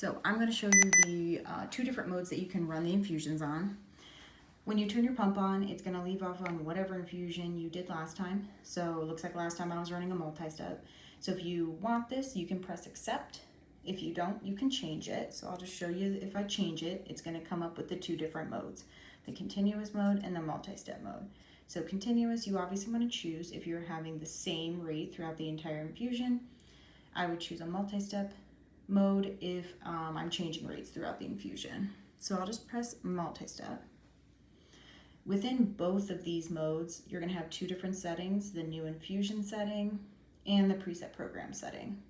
So I'm going to show you the two different modes that you can run the infusions on. When you turn your pump on, it's going to leave off on whatever infusion you did last time. So it looks like last time I was running a multi-step. So if you want this, you can press accept. If you don't, you can change it. So I'll just show you if I change it, it's going to come up with the two different modes, the continuous mode and the multi-step mode. So continuous, you obviously want to choose if you're having the same rate throughout the entire infusion. I would choose a multi-step mode if I'm changing rates throughout the infusion. So I'll just press multi-step. Within both of these modes, you're going to have two different settings, the new infusion setting and the preset program setting.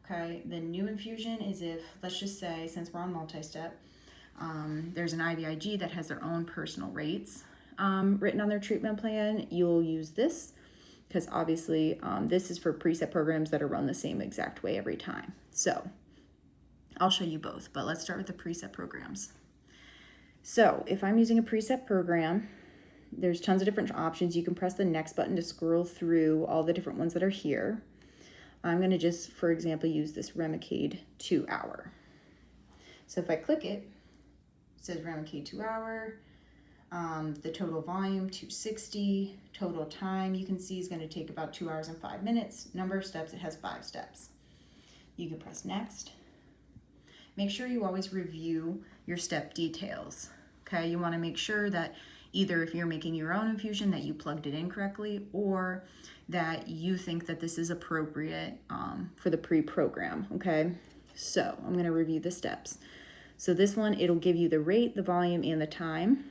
Okay, the new infusion is if, let's just say, since we're on multi-step, there's an IVIG that has their own personal rates written on their treatment plan. You'll use this because obviously this is for preset programs that are run the same exact way every time. So I'll show you both, but let's start with the preset programs. So if I'm using a preset program, there's tons of different options. You can press the next button to scroll through all the different ones that are here. I'm going to just, for example, use this Remicade 2 hour. So if I click it, it says Remicade 2 hour, the total volume 260, total time you can see is going to take about 2 hours and 5 minutes. Number of steps, it has 5 steps. You can press next. Make sure you always review your step details. Okay, you want to make sure that either if you're making your own infusion that you plugged it in correctly, or that you think that this is appropriate for the pre-program. Okay, so I'm going to review the steps. So this one, it'll give you the rate, the volume, and the time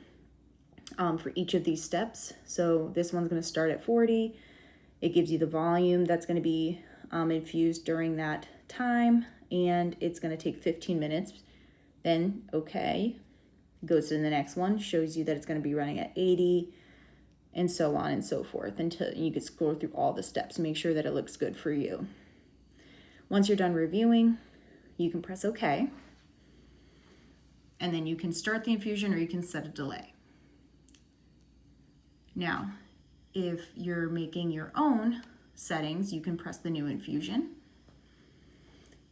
for each of these steps. So this one's going to start at 40. It gives you the volume that's going to be infused during that time, and it's going to take 15 minutes. Then, okay, goes to the next one, shows you that it's going to be running at 80, and so on and so forth, until you can scroll through all the steps, make sure that it looks good for you. Once you're done reviewing, you can press OK, and then you can start the infusion or you can set a delay. Now, if you're making your own settings, you can press the new infusion.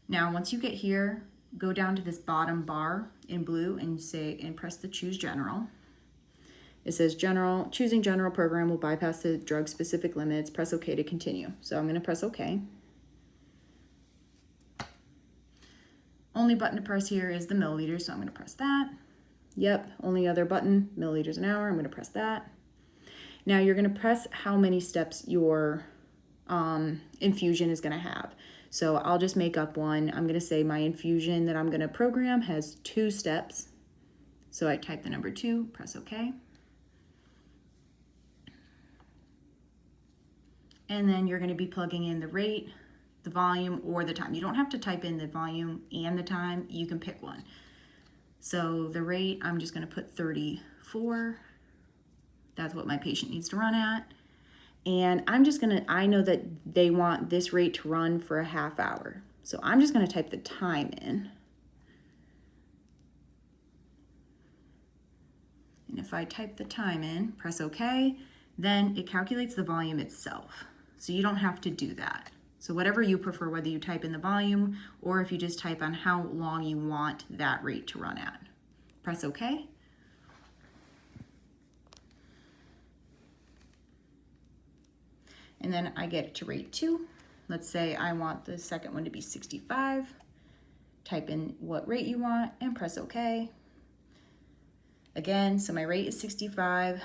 Now, once you get here, go down to this bottom bar in blue and press the choose general. It says general, choosing general program will bypass the drug specific limits. Press OK to continue. So I'm going to press OK. Only button to press here is the milliliters, so I'm going to press that. Yep, only other button, milliliters an hour. I'm going to press that. Now you're going to press how many steps your infusion is going to have. So I'll just make up one. I'm going to say my infusion that I'm going to program has 2 steps. So I type the number 2, press OK. And then you're going to be plugging in the rate, the volume, or the time. You don't have to type in the volume and the time. You can pick one. So the rate, I'm just going to put 34. That's what my patient needs to run at. And I know that they want this rate to run for a half hour. So I'm just going to type the time in. And if I type the time in, press OK, then it calculates the volume itself. So you don't have to do that. So whatever you prefer, whether you type in the volume or if you just type on how long you want that rate to run at. Press OK. And then I get it to rate 2. Let's say I want the second one to be 65. Type in what rate you want and press OK. Again, so my rate is 65.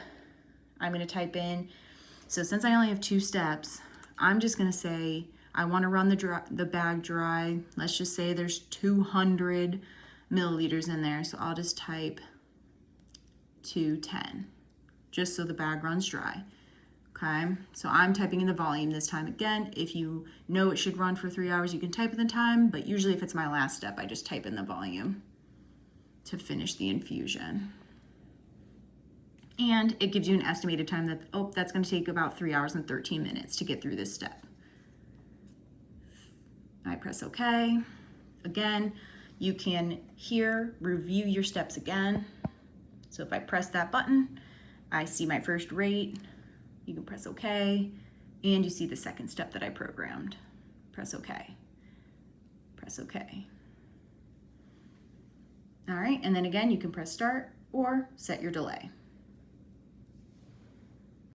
I'm going to type in, so since I only have 2 steps, I'm just going to say I want to run the bag dry. Let's just say there's 200 milliliters in there, so I'll just type 210, just so the bag runs dry. Okay, so I'm typing in the volume this time. Again, if you know it should run for 3 hours, you can type in the time, but usually if it's my last step, I just type in the volume to finish the infusion. And it gives you an estimated time that, that's going to take about 3 hours and 13 minutes to get through this step. I press OK. Again, you can here review your steps again. So if I press that button, I see my first rate. You can press OK, and you see the second step that I programmed. Press OK. Press OK. All right, and then again, you can press start or set your delay.